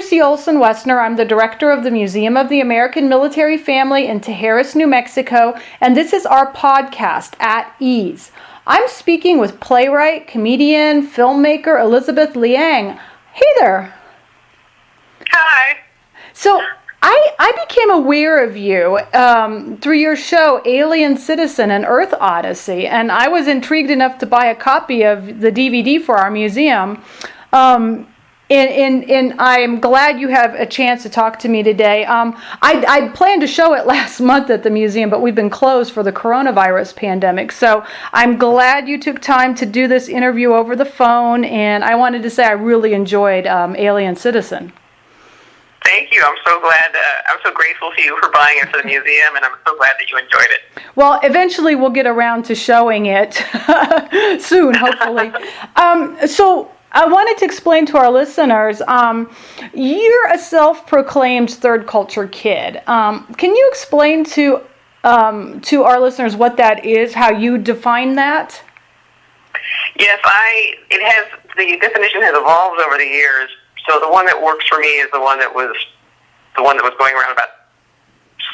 Lucy Olson Woessner. I'm the director of the Museum of the American Military Family in Tijeras, New Mexico, and this is our podcast, At Ease. I'm speaking with playwright, comedian, filmmaker Elizabeth Liang. Hey there. Hi. So I became aware of you through your show, Alien Citizen and Earth Odyssey, and I was intrigued enough to buy a copy of the DVD for our museum. And I'm glad you have a chance to talk to me today. I planned to show it last month at the museum, but we've been closed for the coronavirus pandemic. So I'm glad you took time to do this interview over the phone, and I wanted to say I really enjoyed Alien Citizen. Thank you. I'm so glad. I'm so grateful to you for buying it for the museum, and I'm so glad that you enjoyed it. Well, eventually we'll get around to showing it soon, hopefully. So I wanted to explain to our listeners, you're a self-proclaimed third culture kid. Can you explain to our listeners what that is, how you define that? Yes, the definition has evolved over the years. So the one that works for me is the one that was going around about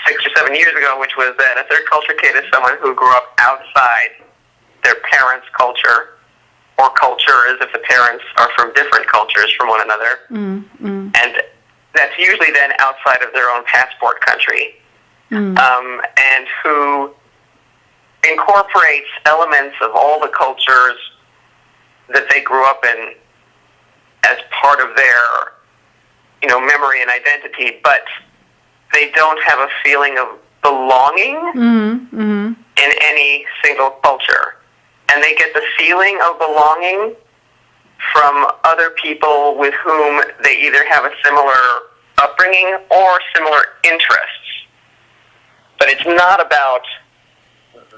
6 or 7 years ago, which was that a third culture kid is someone who grew up outside their parents' culture, or culture as if the parents are from different cultures from one another. And that's usually then outside of their own passport country, and who incorporates elements of all the cultures that they grew up in as part of their, memory and identity, but they don't have a feeling of belonging in any single culture. And they get the feeling of belonging from other people with whom they either have a similar upbringing or similar interests. But it's not about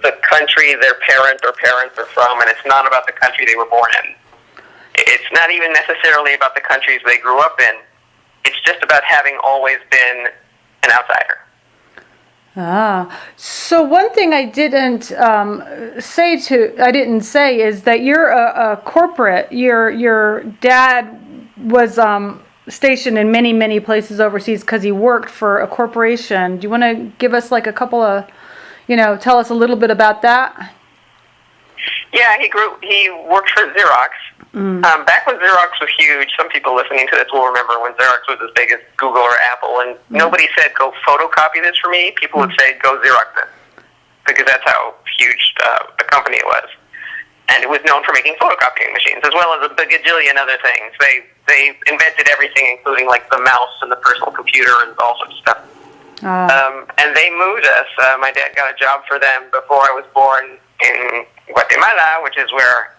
the country their parent or parents are from, and it's not about the country they were born in. It's not even necessarily about the countries they grew up in. It's just about having always been an outsider. So one thing I didn't say is that you're a corporate. Your dad was stationed in many, many places overseas because he worked for a corporation. Do you want to give us like a couple of, tell us a little bit about that? Yeah, he worked for Xerox. Back when Xerox was huge, some people listening to this will remember when Xerox was as big as Google or Apple, and nobody said, go photocopy this for me. People would say, go Xerox this, because that's how huge the company was. And it was known for making photocopying machines, as well as a gajillion other things. They invented everything, including like the mouse and the personal computer and all sorts of stuff. And they moved us. My dad got a job for them before I was born in Guatemala, which is where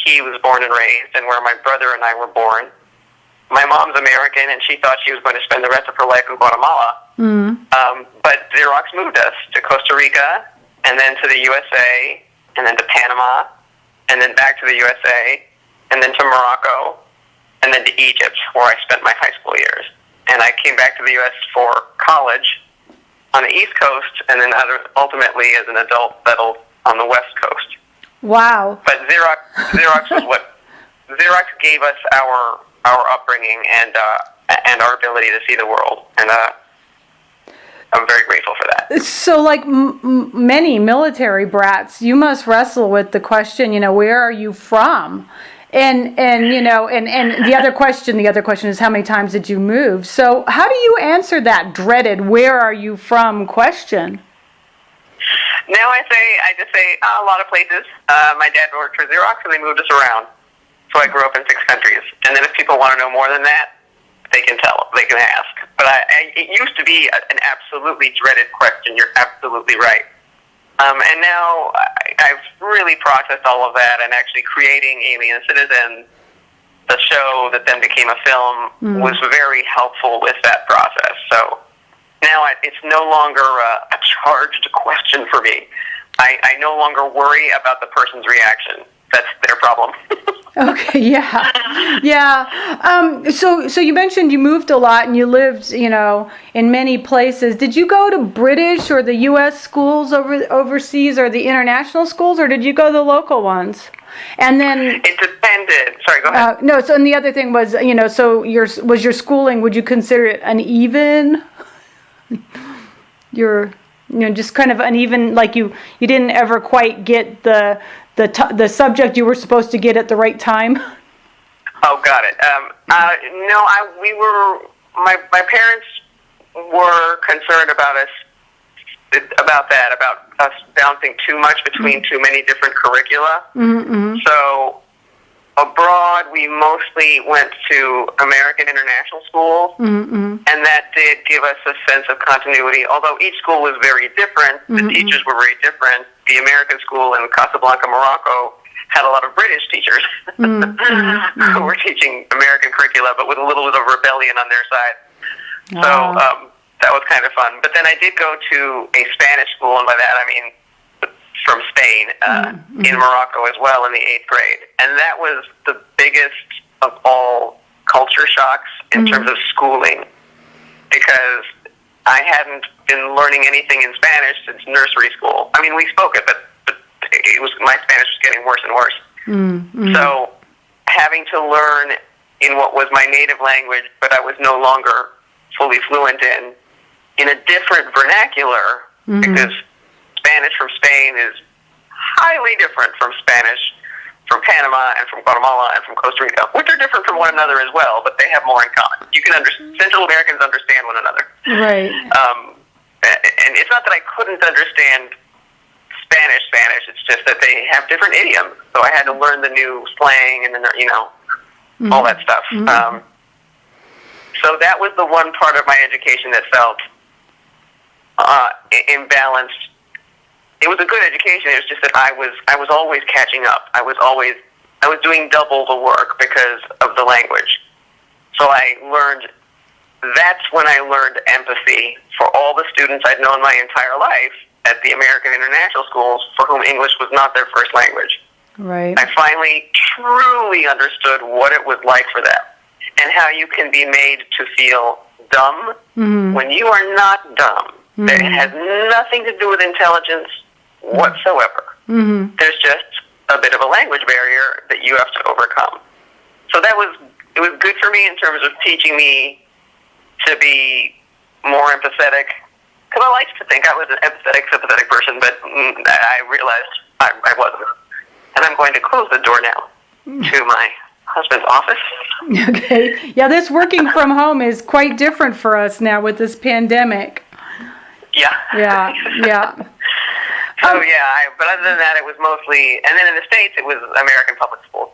he was born and raised, and where my brother and I were born. My mom's American, and she thought she was going to spend the rest of her life in Guatemala. But Xerox moved us to Costa Rica, and then to the USA, and then to Panama, and then back to the USA, and then to Morocco, and then to Egypt, where I spent my high school years. And I came back to the U.S. for college on the East Coast, and then ultimately, as an adult, settled on the West Coast. Wow. But Xerox was what Xerox gave us our upbringing and our ability to see the world, and I'm very grateful for that. So, like many military brats, you must wrestle with the question, where are you from? And the other question is, how many times did you move? So how do you answer that dreaded "where are you from" question? Now I just say a lot of places. My dad worked for Xerox, and they moved us around. So I grew up in 6 countries. And then if people want to know more than that, they can ask. But it used to be an absolutely dreaded question. You're absolutely right. And now I've really processed all of that, and actually creating Alien Citizen, the show that then became a film, was very helpful with that process. So now it's no longer a charged question for me. I no longer worry about the person's reaction. That's their problem. Okay, yeah. So you mentioned you moved a lot and you lived, in many places. Did you go to British or the U.S. schools overseas, or the international schools, or did you go to the local ones? And then It depended. Sorry, go ahead. no. So and the other thing was, so your schooling. Would you consider it uneven? Just kind of uneven, like you didn't ever quite get the subject you were supposed to get at the right time. Oh, got it. No, my parents were concerned about us bouncing too much between too many different curricula. Mm-hmm. So abroad, we mostly went to American international schools, Mm-hmm. and that did give us a sense of continuity. Although each school was very different, the teachers were very different. The American school in Casablanca, Morocco, had a lot of British teachers who were teaching American curricula, but with a little bit of rebellion on their side. So that was kind of fun. But then I did go to a Spanish school, and by that I mean from Spain, in Morocco as well in the 8th grade. And that was the biggest of all culture shocks in terms of schooling, because I hadn't been learning anything in Spanish since nursery school. I mean, we spoke it, but my Spanish was getting worse and worse. So having to learn in what was my native language, but I was no longer fully fluent in a different vernacular, because Spanish from Spain is highly different from Spanish from Panama and from Guatemala and from Costa Rica, which are different from one another as well, but they have more in common. You can Central Americans understand one another. Right. And it's not that I couldn't understand Spanish, it's just that they have different idioms. So I had to learn the new slang and all that stuff. So that was the one part of my education that felt imbalanced. It was a good education. It was just that I was always catching up. I was doing double the work because of the language. So that's when I learned empathy for all the students I'd known my entire life at the American international schools for whom English was not their first language. Right. I finally truly understood what it was like for them, and how you can be made to feel dumb when you are not dumb. It has nothing to do with intelligence whatsoever. There's just a bit of a language barrier that you have to overcome. So it was good for me in terms of teaching me to be more empathetic, because I liked to think I was an empathetic, sympathetic person, but I realized I wasn't. And I'm going to close the door now to my husband's office. Okay. Yeah, this working from home is quite different for us now with this pandemic. Yeah. Yeah. But other than that, it was mostly, and then in the States, it was American public schools.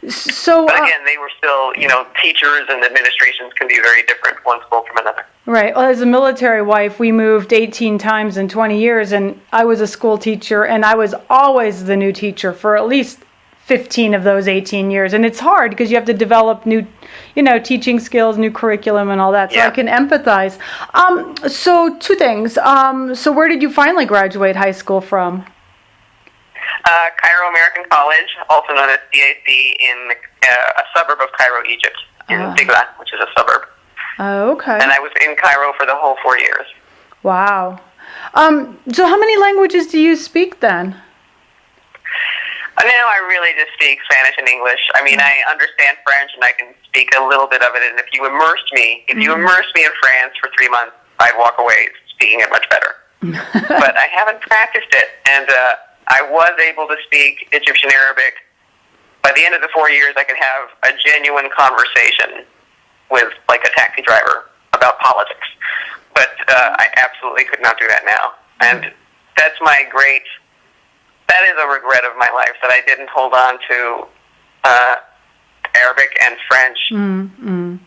So, but again, they were still, teachers and administrations can be very different, one school from another. Right. Well, as a military wife, we moved 18 times in 20 years, and I was a school teacher, and I was always the new teacher for at least 15 of those 18 years. And it's hard because you have to develop new, teaching skills, new curriculum and all that. So I can empathize. So two things. So where did you finally graduate high school from? Cairo American College, also known as CAC, in a suburb of Cairo, Egypt, in Tiglat, which is a suburb. Oh, okay. And I was in Cairo for the whole 4 years. Wow. So how many languages do you speak then? Now I really just speak Spanish and English. I mean, I understand French, and I can speak a little bit of it. And if you immersed me in France for 3 months, I'd walk away speaking it much better. But I haven't practiced it, and I was able to speak Egyptian Arabic. By the end of the 4 years, I could have a genuine conversation with, like, a taxi driver about politics. But I absolutely could not do that now. And that's that is a regret of my life, that I didn't hold on to Arabic and French, and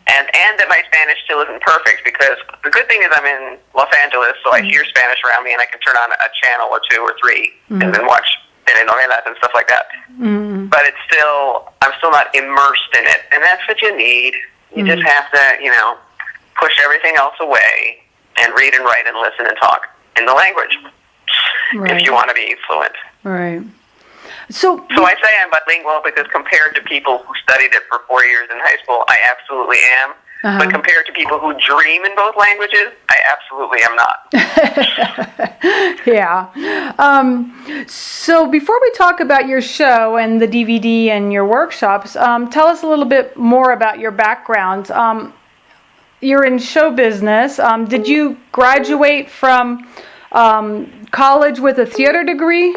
that my Spanish still isn't perfect, because the good thing is I'm in Los Angeles, so I hear Spanish around me, and I can turn on a channel or two or three and then watch telenovelas and stuff like that. But I'm still not immersed in it, and that's what you need. You just have to, push everything else away and read and write and listen and talk in the language if you want to be fluent. Right. So I say I'm bilingual because compared to people who studied it for 4 years in high school, I absolutely am. But compared to people who dream in both languages, I absolutely am not. Yeah. So before we talk about your show and the DVD and your workshops, tell us a little bit more about your background. You're in show business. Did you graduate from college with a theater degree?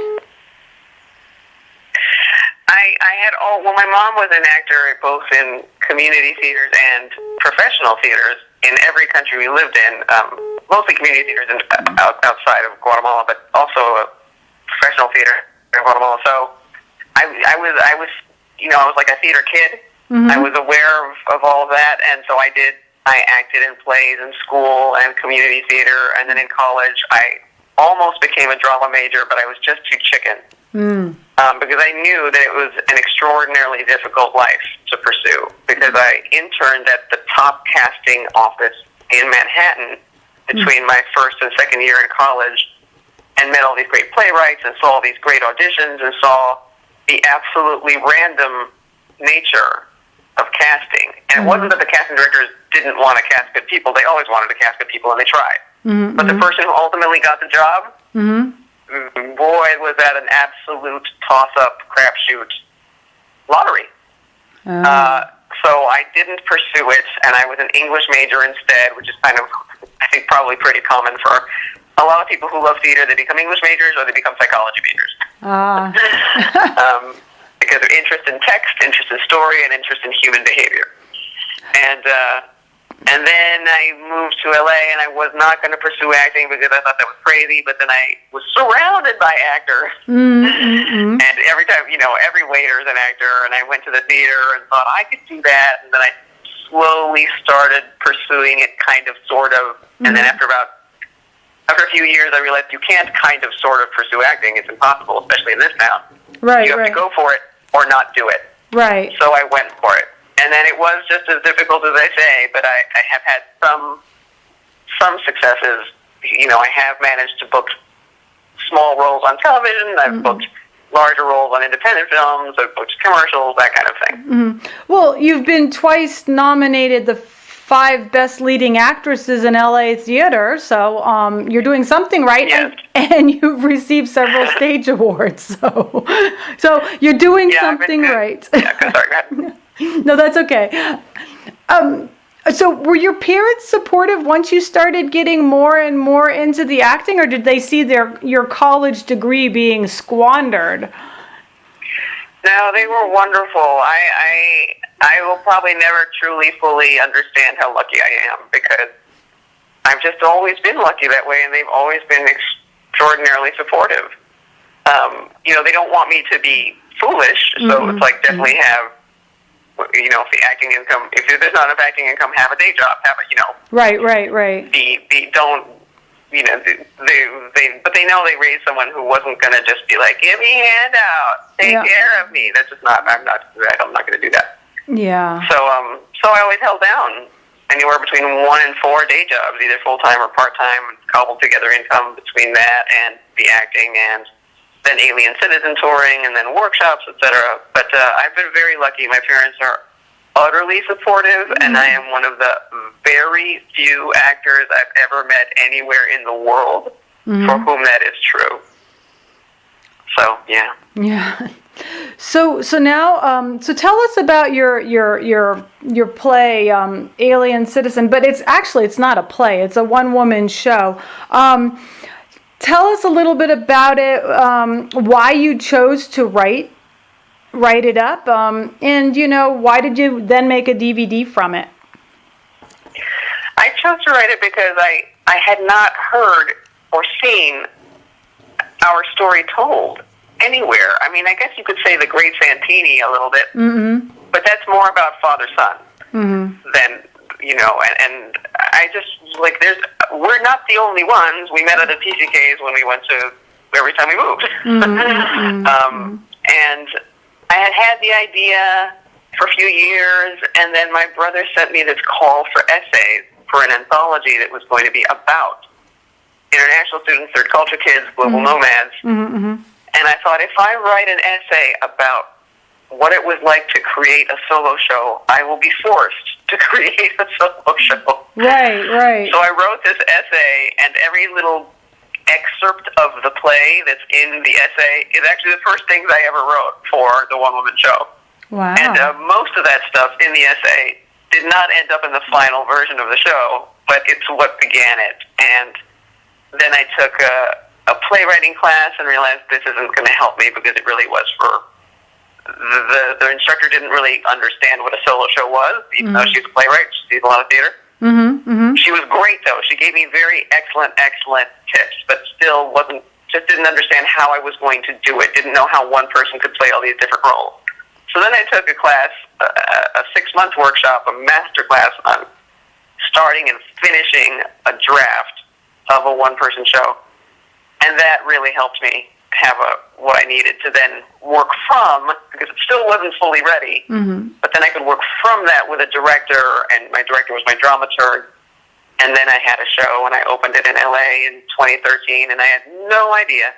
I had well, my mom was an actor both in community theaters and professional theaters in every country we lived in, mostly community theaters outside of Guatemala, but also a professional theater in Guatemala. So I was I was like a theater kid. Mm-hmm. I was aware of all of that, and so I acted in plays in school and community theater, and then in college I almost became a drama major, but I was just too chicken. Because I knew that it was an extraordinarily difficult life to pursue, because I interned at the top casting office in Manhattan between my first and second year in college, and met all these great playwrights and saw all these great auditions and saw the absolutely random nature of casting. And it wasn't that the casting directors didn't want to cast good people. They always wanted to cast good people, and they tried. But the person who ultimately got the job, boy, was that an absolute toss-up, crapshoot lottery. So I didn't pursue it, and I was an English major instead, which is kind of, I think, probably pretty common for a lot of people who love theater. They become English majors or they become psychology majors. Because of interest in text, interest in story, and interest in human behavior. And then I moved to LA, and I was not going to pursue acting because I thought that was crazy, but then I was surrounded by actors. And every time, every waiter is an actor, and I went to the theater and thought I could do that, and then I slowly started pursuing it kind of, sort of, and then after a few years, I realized you can't kind of, sort of pursue acting. It's impossible, especially in this town. Right, you have to go for it or not do it. Right. So I went for it. And then it was just as difficult as I say, but I have had some successes. I have managed to book small roles on television. I've booked larger roles on independent films. I've booked commercials, that kind of thing. Well, you've been twice nominated the 5 best leading actresses in LA theater, so you're doing something right. Yes. And you've received several stage awards. So you're doing something right. Yeah, sorry, go ahead. No, that's okay. So were your parents supportive once you started getting more and more into the acting, or did they see your college degree being squandered? No, they were wonderful. I will probably never truly fully understand how lucky I am, because I've just always been lucky that way, and they've always been extraordinarily supportive. They don't want me to be foolish, so it's like definitely have, if the acting income, if there's not enough acting income, have a day job, Right. Don't, but they know they raised someone who wasn't going to just be like, give me a handout, take care of me. That's just not, I'm not going to do that. Yeah. So I always held down anywhere between 1 and 4 day jobs, either full-time or part-time, cobbled together income between that and the acting, and then alien citizen touring, and then workshops, etc. But I've been very lucky. My parents are utterly supportive, and I am one of the very few actors I've ever met anywhere in the world for whom that is true. So, yeah. Yeah. So now, so tell us about your play, Alien Citizen. But it's not a play; it's a one-woman show. Tell us a little bit about it. Why you chose to write it up, and why did you then make a DVD from it? I chose to write it because I had not heard or seen our story told anywhere. I mean, I guess you could say The Great Santini a little bit, but that's more about father-son than, and I just, we're not the only ones. We met at the TCKs when we went to, every time we moved. And I had the idea for a few years, and then my brother sent me this call for essays for an anthology that was going to be about international students, third culture kids, global nomads. And I thought, if I write an essay about what it was like to create a solo show, I will be forced to create a solo show. Right. So I wrote this essay, and every little excerpt of the play that's in the essay is actually the first things I ever wrote for the one-woman show. Wow. And most of that stuff in the essay did not end up in the final version of the show, but it's what began it. And then I took a playwriting class and realized this isn't going to help me because it really was for the instructor didn't really understand what a solo show was, even though she's a playwright. She sees a lot of theater. She was great, though. She gave me very excellent tips, but still didn't understand how I was going to do it, didn't know how one person could play all these different roles. So then I took a class, a 6-month workshop, a master class on starting and finishing a draft of a one-person show. And that really helped me have what I needed to then work from, because it still wasn't fully ready. But then I could work from that with a director, and my director was my dramaturg. And then I had a show, and I opened it in LA in 2013, and I had no idea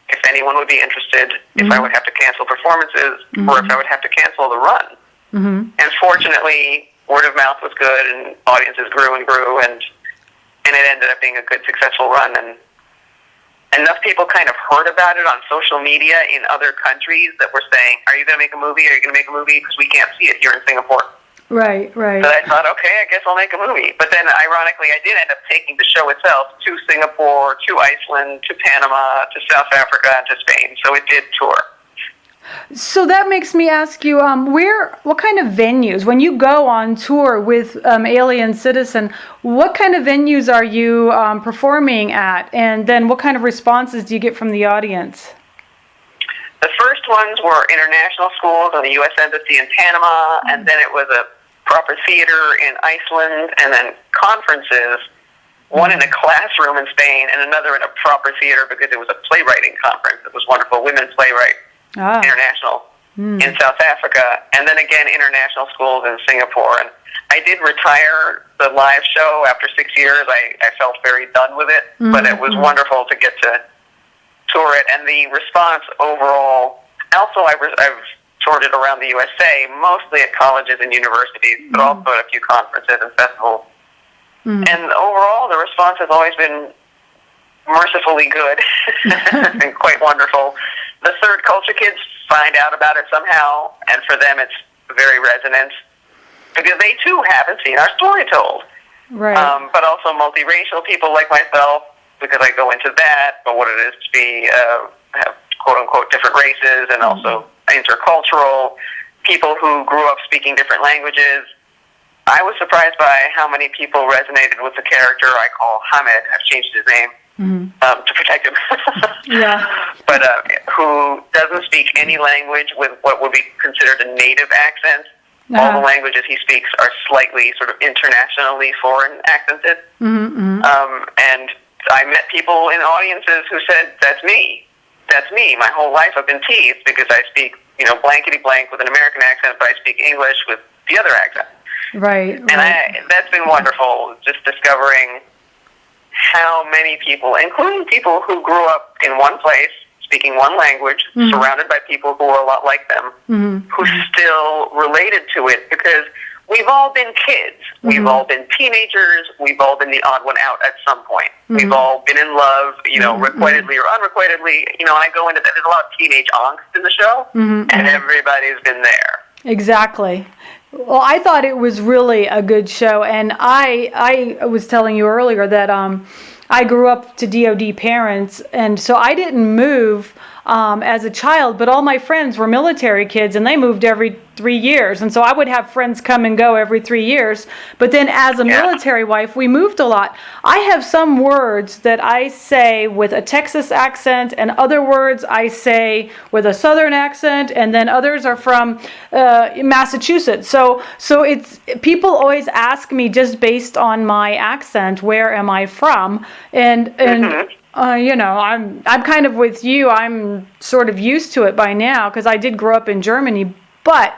if anyone would be interested, if I would have to cancel performances, or if I would have to cancel the run. And fortunately, word of mouth was good, and audiences grew and grew, and it ended up being a good, successful run. And enough people kind of heard about it on social media in other countries that were saying, are you going to make a movie? Are you going to make a movie? Because we can't see it here in Singapore. Right. So I thought, okay, I guess I'll make a movie. But then, ironically, I did end up taking the show itself to Singapore, to Iceland, to Panama, to South Africa, and to Spain. So it did tour. So that makes me ask you, what kind of venues, when you go on tour with Alien Citizen, what kind of venues are you performing at? And then what kind of responses do you get from the audience? The first ones were international schools and the U.S. Embassy in Panama, and then it was a proper theater in Iceland, and then conferences, one in a classroom in Spain and another in a proper theater because it was a playwriting conference. It was wonderful, Women's Playwright International in South Africa, and then again international schools in Singapore. And I did retire the live show after 6 years. I felt very done with it, but it was wonderful to get to tour it, and the response overall. Also, I've toured it around the USA, mostly at colleges and universities, but also at a few conferences and festivals. And overall, the response has always been mercifully good and quite wonderful. The third culture kids find out about it somehow, and for them it's very resonant because they too haven't seen our story told. Right. But also multiracial people like myself, because I go into that, but what it is to be have quote unquote different races, and also intercultural people who grew up speaking different languages. I was surprised by how many people resonated with the character I call Hamid. I've changed his name to protect him. But who doesn't speak any language with what would be considered a native accent. All the languages he speaks are slightly sort of internationally foreign accented. And I met people in audiences who said, that's me. That's me. My whole life I've been teased because I speak, blankety blank with an American accent, but I speak English with the other accent. Right. And that's been wonderful, just discovering how many people, including people who grew up in one place, speaking one language, surrounded by people who are a lot like them, who still related to it, because we've all been kids. We've all been teenagers. We've all been the odd one out at some point. We've all been in love, requitedly or unrequitedly. And I go into that. There's a lot of teenage angst in the show, and everybody's been there. Exactly. Well, I thought it was really a good show, and I was telling you earlier that I grew up to DoD parents, and so I didn't move as a child, but all my friends were military kids, and they moved every 3 years, and so I would have friends come and go every 3 years. But then as a military wife, we moved a lot. I have some words that I say with a Texas accent, and other words I say with a Southern accent, and then others are from Massachusetts. So it's, people always ask me just based on my accent, where am I from? And I'm kind of with you. I'm sort of used to it by now because I did grow up in Germany, but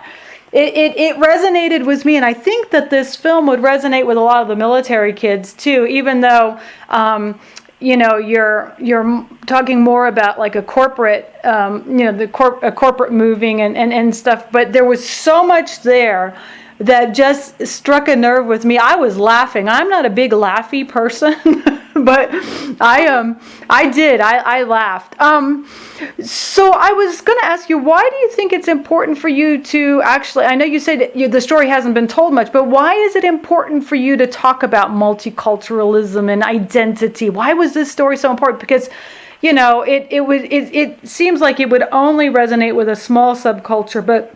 it resonated with me, and I think that this film would resonate with a lot of the military kids too, even though you're talking more about like a corporate, a corporate moving and stuff. But there was so much there that just struck a nerve with me. I was laughing. I'm not a big laughy person, but I laughed. So I was going to ask you, why do you think it's important for you to actually, I know you said the story hasn't been told much, but why is it important for you to talk about multiculturalism and identity? Why was this story so important? Because, it seems like it would only resonate with a small subculture, but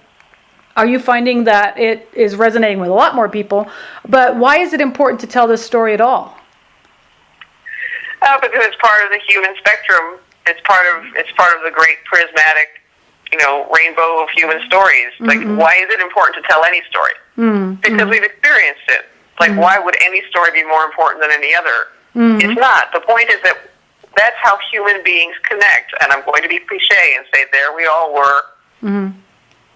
are you finding that it is resonating with a lot more people? But why is it important to tell this story at all? Because it's part of the human spectrum. It's part of the great prismatic, rainbow of human stories. Mm-hmm. Like, why is it important to tell any story? Mm-hmm. Because we've experienced it. Like, why would any story be more important than any other? Mm-hmm. It's not. The point is that that's how human beings connect. And I'm going to be cliche and say there we all were. Mm-hmm.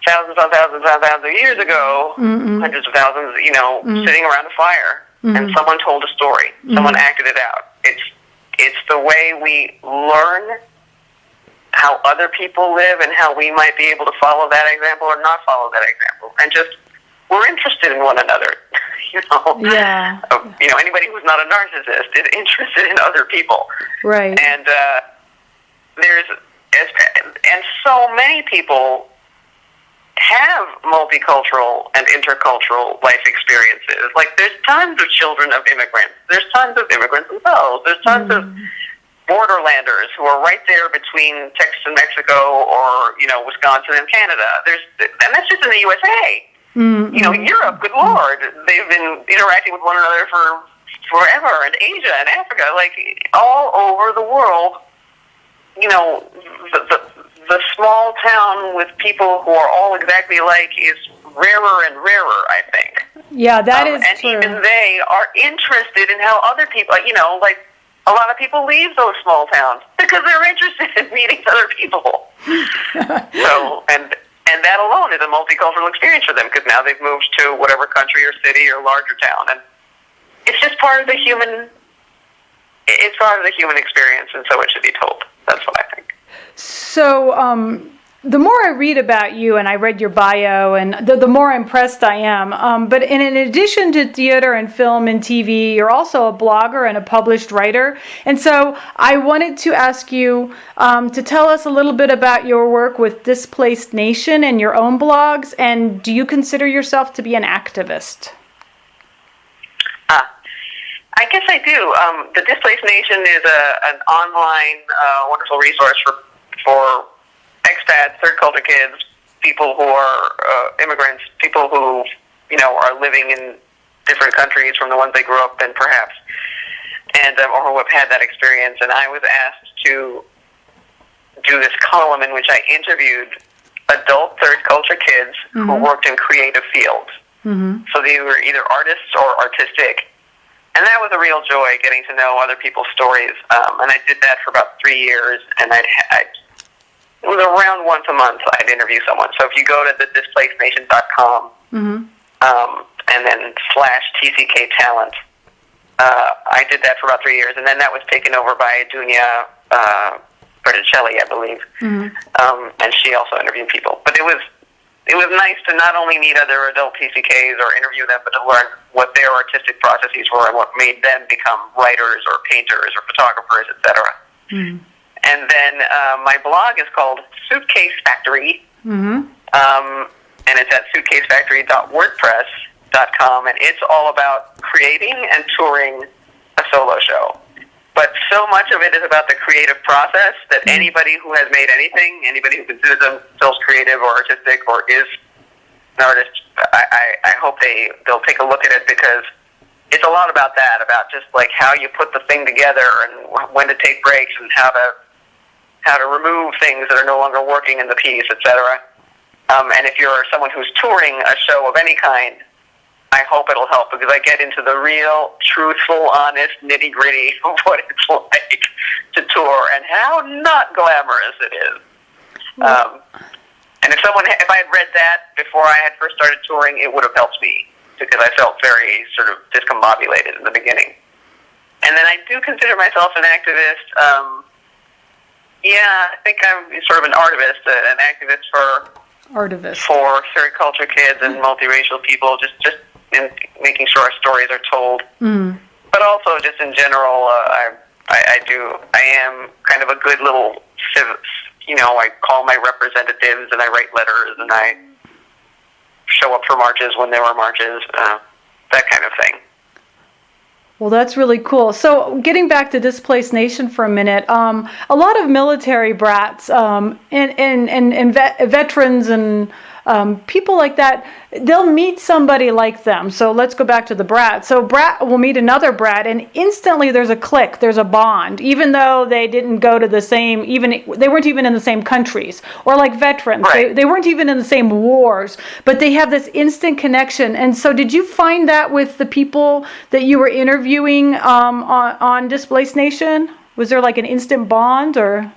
Thousands and thousands and thousands of years ago, hundreds of thousands, sitting around a fire, and someone told a story. Someone acted it out. It's the way we learn how other people live and how we might be able to follow that example or not follow that example. And just, we're interested in one another, Yeah. Anybody who's not a narcissist is interested in other people. Right. And so many people have multicultural and intercultural life experiences. Like, there's tons of children of immigrants. There's tons of immigrants themselves. There's tons of borderlanders who are right there between Texas and Mexico or, Wisconsin and Canada. And that's just in the USA. Europe, good Lord, they've been interacting with one another for forever, and Asia and Africa, like, all over the world, the small town with people who are all exactly alike is rarer and rarer, I think. Yeah, that is and true. And even they are interested in how other people, like a lot of people leave those small towns because they're interested in meeting other people. So, and that alone is a multicultural experience for them because now they've moved to whatever country or city or larger town. And it's just part of the human, it's part of the human experience, and so it should be told. That's what I think. So, the more I read about you, and I read your bio, and the more impressed I am. But in addition to theater and film and TV, you're also a blogger and a published writer. And so I wanted to ask you to tell us a little bit about your work with Displaced Nation and your own blogs. And do you consider yourself to be an activist? I guess I do. The Displaced Nation is an online wonderful resource for expats, third culture kids, people who are immigrants, people who are living in different countries from the ones they grew up in, perhaps, and or who have had that experience. And I was asked to do this column in which I interviewed adult third culture kids who worked in creative fields. So they were either artists or artistic. And that was a real joy, getting to know other people's stories. And I did that for about 3 years, and it was around once a month I'd interview someone. So if you go to the displacednation.com and then /TCK Talent, I did that for about 3 years, and then that was taken over by Dunya Berticelli, I believe, and she also interviewed people. But it was nice to not only meet other adult TCKs or interview them, but to learn what their artistic processes were and what made them become writers or painters or photographers, etc. And then my blog is called Suitcase Factory, and it's at suitcasefactory.wordpress.com, and it's all about creating and touring a solo show. But so much of it is about the creative process that anybody who has made anything, anybody who considers themselves creative or artistic or is an artist, I hope they'll take a look at it, because it's a lot about that, about just like how you put the thing together and when to take breaks and how to remove things that are no longer working in the piece, etc. And if you're someone who's touring a show of any kind, I hope it'll help, because I get into the real, truthful, honest, nitty-gritty of what it's like to tour and how not glamorous it is. And if I had read that before I had first started touring, it would have helped me, because I felt very sort of discombobulated in the beginning. And then I do consider myself an activist. Yeah, I think I'm sort of an artivist, an activist for third culture kids and multiracial people, just in making sure our stories are told. Mm. But also just in general, I am kind of a good little I call my representatives and I write letters and I show up for marches when there are marches, that kind of thing. Well, that's really cool. So getting back to Displaced Nation for a minute, a lot of military brats and veterans and people like that, they'll meet somebody like them. So let's go back to the brat. So brat will meet another brat, and instantly there's a click, there's a bond, even though they didn't go to the same, they weren't even in the same countries. Or like veterans, right. they weren't even in the same wars, but they have this instant connection. And so did you find that with the people that you were interviewing on Displaced Nation? Was there like an instant bond, or?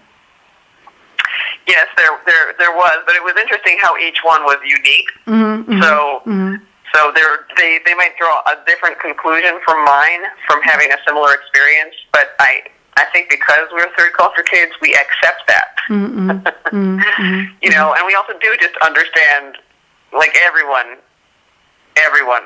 Yes, there was, but it was interesting how each one was unique. Mm-hmm, mm-hmm, So they might draw a different conclusion from mine from having a similar experience, but I think because we're third culture kids, we accept that. Mm-hmm, mm-hmm, and we also do just understand, like everyone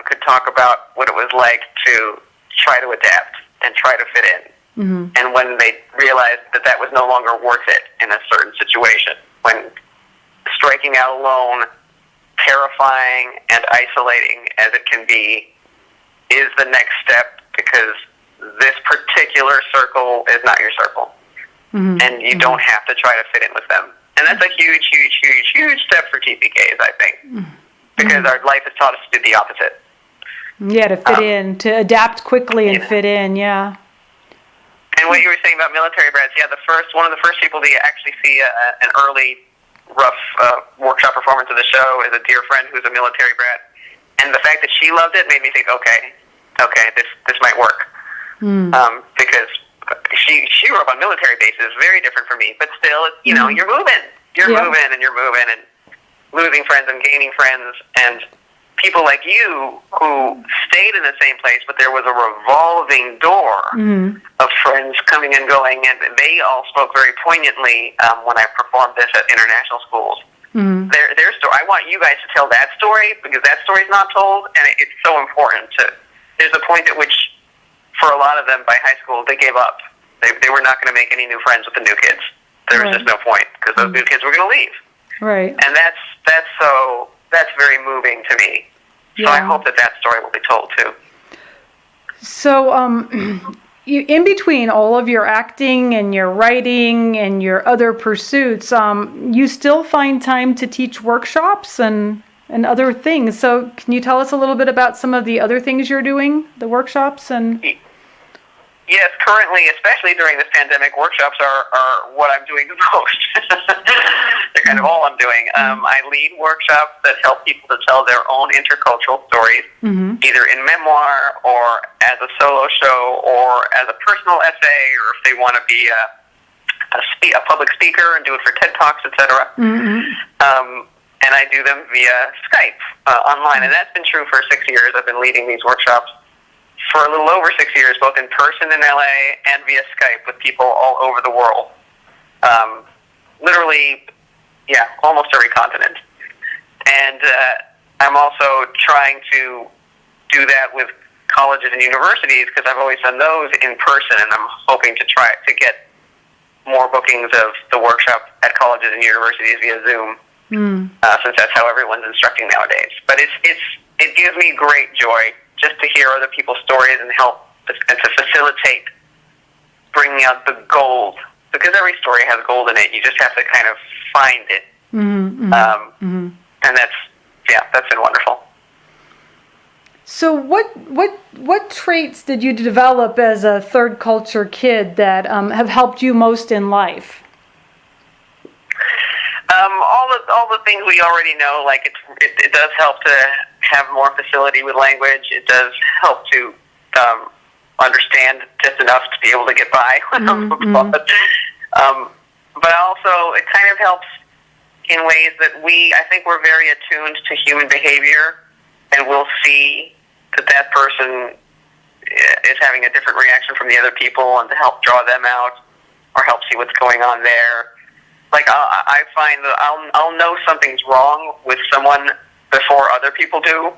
could talk about what it was like to try to adapt and try to fit in. mm-hmm. And when they realized that was no longer worth it in a certain situation, when striking out alone, terrifying and isolating as it can be, is the next step, because this particular circle is not your circle. Mm-hmm. And you don't have to try to fit in with them. And that's a huge, huge, huge, huge step for TPKs, I think, because our life has taught us to do the opposite. Yeah, to fit in, to adapt quickly and fit in, yeah. And what you were saying about military brats, yeah, one of the first people that you actually see an early rough workshop performance of the show is a dear friend who's a military brat, and the fact that she loved it made me think, okay, this might work, because she grew up on military bases, very different from me, but still, you're moving, moving and losing friends and gaining friends, and people like you who stayed in the same place, but there was a revolving door of friends coming and going, and they all spoke very poignantly when I performed this at international schools. Their story. I want you guys to tell that story, because that story's not told, and it's so important. There's a point at which, for a lot of them by high school, they gave up. They were not going to make any new friends with the new kids. There was just no point, because those new kids were going to leave. Right. And that's very moving to me. So I hope that story will be told too. So, in between all of your acting and your writing and your other pursuits, you still find time to teach workshops and other things. So, can you tell us a little bit about some of the other things you're doing, the workshops and? Yes, currently, especially during this pandemic, workshops are what I'm doing the most. They're kind of all I'm doing. I lead workshops that help people to tell their own intercultural stories, either in memoir or as a solo show or as a personal essay, or if they want to be a public speaker and do it for TED Talks, etc. And I do them via Skype online, and that's been true for 6 years. I've been leading these workshops for a little over 6 years, both in person in LA and via Skype with people all over the world. Literally, almost every continent. And I'm also trying to do that with colleges and universities, because I've always done those in person, and I'm hoping to try to get more bookings of the workshop at colleges and universities via Zoom, since that's how everyone's instructing nowadays. But it gives me great joy just to hear other people's stories and help and to facilitate bringing out the gold, because every story has gold in it. You just have to kind of find it, and that's been wonderful. So what traits did you develop as a third culture kid that have helped you most in life? All the things we already know, like it does help to have more facility with language. It does help to understand just enough to be able to get by. But also it kind of helps in ways that I think we're very attuned to human behavior, and we'll see that person is having a different reaction from the other people, and to help draw them out or help see what's going on there. Like I find that I'll know something's wrong with someone before other people do,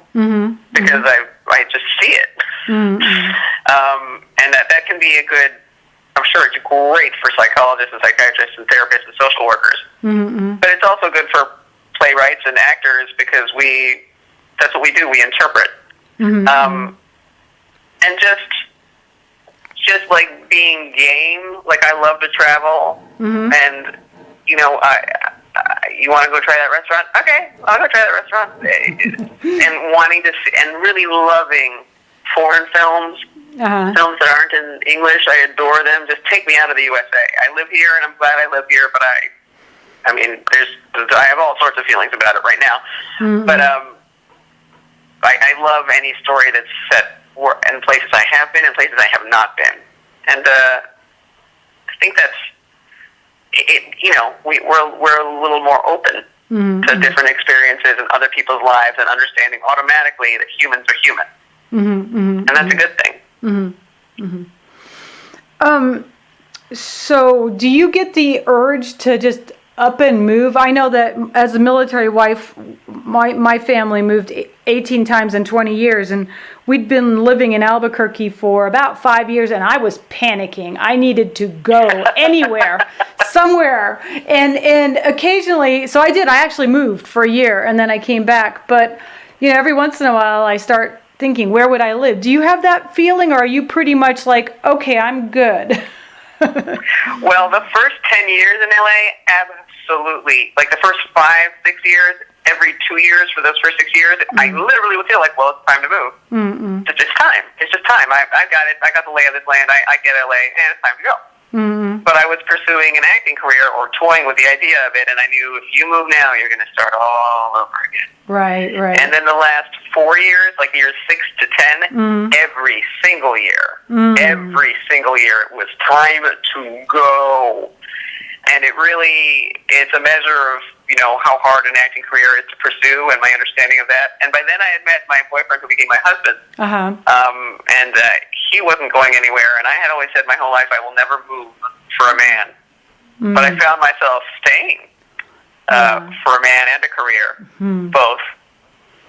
because I just see it. And that can be a good. I'm sure it's great for psychologists and psychiatrists and therapists and social workers. But it's also good for playwrights and actors, because that's what we do. We interpret. And just like being game, like I love to travel, and you know, you want to go try that restaurant? Okay, I'll go try that restaurant. And wanting to see, and really loving foreign films, films that aren't in English. I adore them. Just take me out of the USA. I live here, and I'm glad I live here, but I mean, I have all sorts of feelings about it right now. But I love any story that's set in places I have been and places I have not been. And I think that's it. You know, we're a little more open to different experiences and other people's lives, and understanding automatically that humans are human. And that's a good thing. So do you get the urge to just up and move? I know that as a military wife, my family moved 18 times in 20 years, and we'd been living in Albuquerque for about 5 years, and I was panicking. I needed to go anywhere, somewhere. And occasionally, so I actually moved for a year, and then I came back. But, you know, every once in a while I start thinking, where would I live? Do you have that feeling, or are you pretty much like, okay, I'm good? Well, the first 10 years in LA, absolutely. Like the first 5-6 years, every 2 years for those first 6 years, I literally would feel like, well, it's time to move. It's just time. It's just time. I got it. I got the lay of this land. I get LA, and it's time to go. But I was pursuing an acting career, or toying with the idea of it, and I knew if you move now, you're going to start all over again. Right. And then the last 4 years, like years 6 to 10, every single year, it was time to go. And it's a measure of, you know, how hard an acting career is to pursue, and my understanding of that. And by then I had met my boyfriend, who became my husband. And he wasn't going anywhere, and I had always said my whole life I will never move for a man. But I found myself staying for a man and a career, both.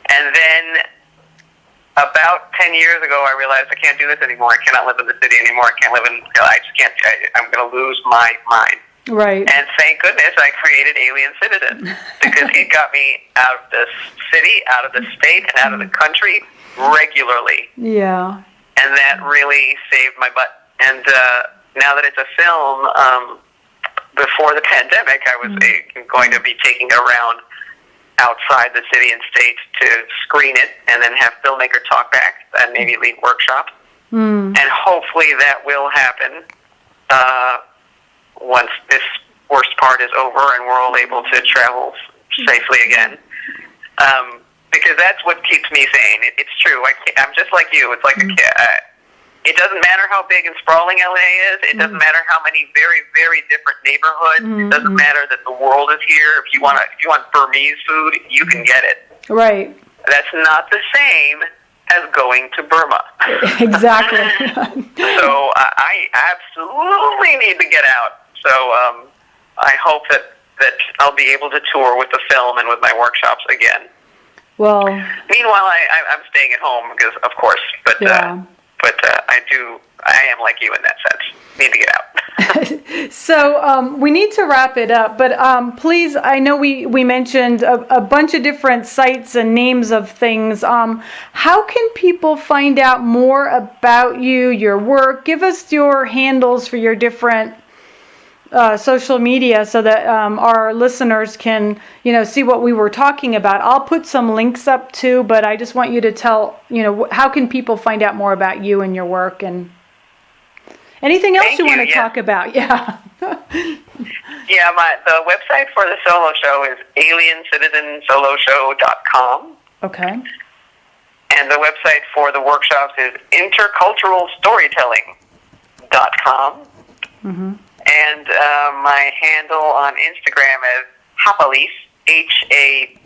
And then about 10 years ago, I realized I can't do this anymore. I cannot live in the city anymore. I just can't. I'm going to lose my mind. Right. And thank goodness I created Alien Citizen, because it got me out of the city, out of the state, and out of the country regularly. Yeah. And that really saved my butt. And now that it's a film, before the pandemic, I was going to be taking it around outside the city and state to screen it, and then have filmmaker talk back and maybe lead workshops. And hopefully that will happen once this worst part is over and we're all able to travel safely again. Because that's what keeps me sane. It's true. I'm just like you. It's like it doesn't matter how big and sprawling LA is. It doesn't matter how many very, very different neighborhoods. It doesn't matter that the world is here. If you want Burmese food, you can get it. Right. That's not the same as going to Burma. Exactly. So I absolutely need to get out. So I hope that I'll be able to tour with the film and with my workshops again. Well, meanwhile, I'm staying at home, because, of course, but I am like you in that sense. Need to get out. So we need to wrap it up, but please, I know we mentioned a bunch of different sites and names of things. How can people find out more about you, your work? Give us your handles for your different social media, so that our listeners can, see what we were talking about. I'll put some links up too, but I just want you to tell, how can people find out more about you and your work, and anything else you want to talk about? Yeah. Yeah, the website for the solo show is AlienCitizenSoloShow.com. Okay. And the website for the workshops is InterculturalStorytelling.com. And my handle on Instagram is Hapalis, Hapalis,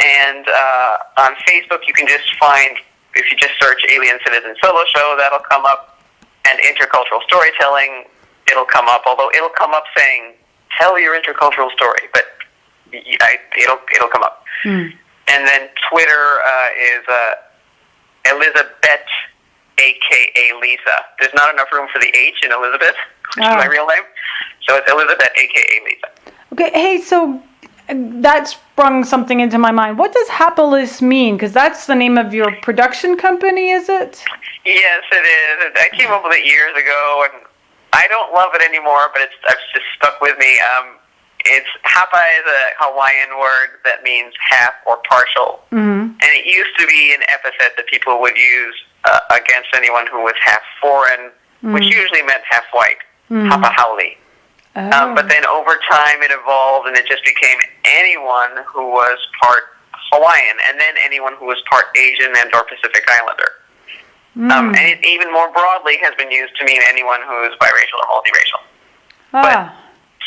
And on Facebook, you can just find, if you just search Alien Citizen Solo Show, that'll come up. And intercultural storytelling, it'll come up, although it'll come up saying, tell your intercultural story, but it'll come up. And then Twitter is Elizabeth, a.k.a. Lisa. There's not enough room for the H in Elizabeth, which is my real name. So it's Elizabeth, a.k.a. Lisa. Okay, hey, so that sprung something into my mind. What does Happiless mean? Because that's the name of your production company, is it? Yes, it is. I came up with it years ago, and I don't love it anymore, but it's just stuck with me. Hapa is a Hawaiian word that means half or partial, and it used to be an epithet that people would use against anyone who was half foreign, which usually meant half white, Hapa haole. But then over time it evolved, and it just became anyone who was part Hawaiian, and then anyone who was part Asian and or Pacific Islander. And it even more broadly has been used to mean anyone who is biracial or multiracial.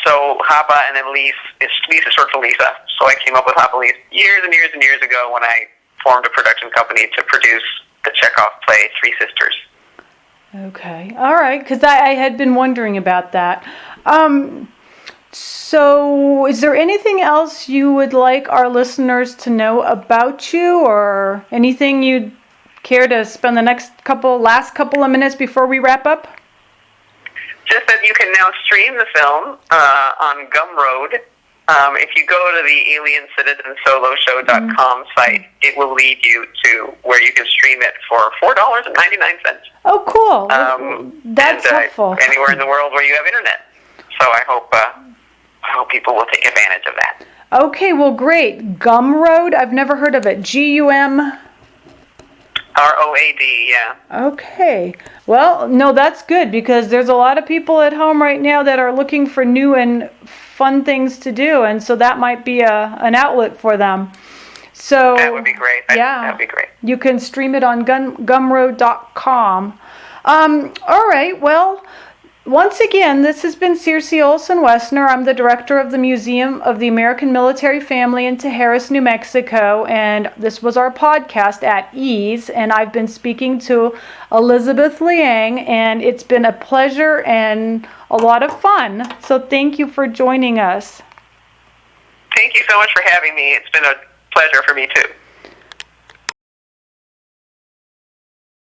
So Hapa and then Lise is short for Lisa. So I came up with Hapa Lise years and years and years ago when I formed a production company to produce the Chekhov play Three Sisters. Okay, all right, because I had been wondering about that. So is there anything else you would like our listeners to know about you, or anything you'd care to spend the last couple of minutes before we wrap up? Just that you can now stream the film on Gumroad. If you go to the AlienCitizenSoloShow.com site, it will lead you to where you can stream it for $4.99. Oh, cool. That's helpful. Anywhere in the world where you have internet. So I hope people will take advantage of that. Okay, well, great. Gumroad? I've never heard of it. G-U-M... ROAD, yeah. Okay. Well, no, that's good, because there's a lot of people at home right now that are looking for new and fun things to do, and so that might be an outlet for them. So that would be great. That would be great. You can stream it on gumroad.com. All right. Well, once again, this has been Circe Olson Woessner. I'm the director of the Museum of the American Military Family in Tijeras, New Mexico, and this was our podcast at Ease, and I've been speaking to Elizabeth Liang, and it's been a pleasure and a lot of fun. So thank you for joining us. Thank you so much for having me. It's been a pleasure for me too.